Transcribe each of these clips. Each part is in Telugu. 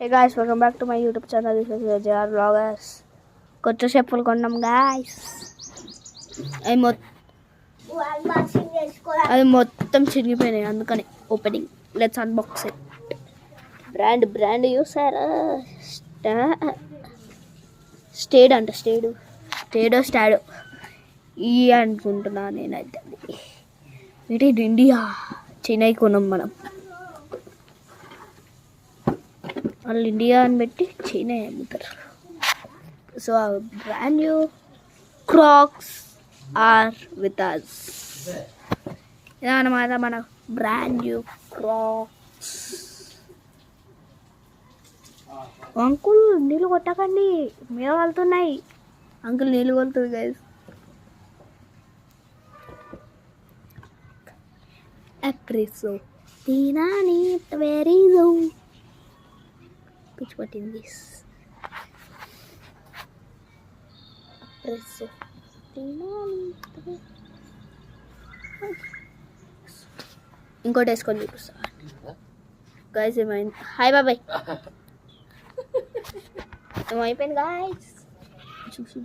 Hey guys, welcome back to my YouTube channel. This is JR Vloggers. కొత్త చెప్పులు కొన్నాం గాయస్. అది మొత్తం చిరిగిపోయినాయి, అందుకని opening. Let's unbox it. Brand చూసారా? స్టేడో ఈ అనుకుంటున్నా నేనైతే. ఇది ఇండియా, చెన్నై కొన్నాం మనం. వాళ్ళు ఇండియా అని పెట్టి చైనా అమ్ముతారు. So brand new Crocs are with us. ఇదన్నమాట మన బ్రాండ్ న్యూ క్రాక్స్. అంకుల్ నీళ్ళు కొట్టకండి, మీద వెళ్తున్నాయి. అంకుల్ నీళ్ళు కొడుతుంది guys. ఎప్రెసో తినాని వెరీజో pitch what in this espresso ఇంకోటి వేసుకొని చూపిస్తా గైస్. ఏమైంది? హాయ్ బాబాయ్. ఏమైపోయింది గాయస్? చూసి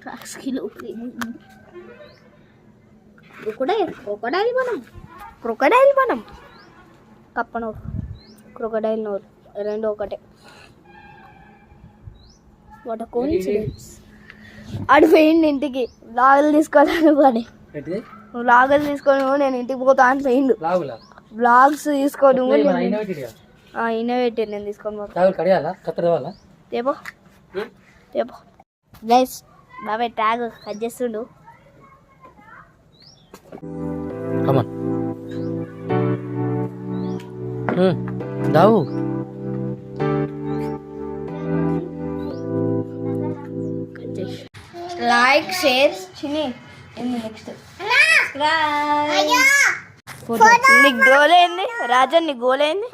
క్రాక్స్ కిలో క్రొకడైల్ మనం కప్పనో క్రొకడైల్ నోరు రెండు ఒకటే. What coincidence. ఆడిపోయింది ఇంటికి. వ్లాగులు తీసుకోవాలని పడి వ్లాగులు తీసుకొని నేను ఇంటికి పోతా అని పోయిండు. వ్లాగ్స్ తీసుకొని అయినా పెట్టాను నేను తీసుకొని తేపో గైస్. బాబాయ్ ట్యాగ్ కట్ చేస్తుండు. దావు లైక్ షేర్ చిన్ని. నెక్స్ట్ నీకు గోల్ ఏంది రాజన్? నీకు గోల్ ఏంది?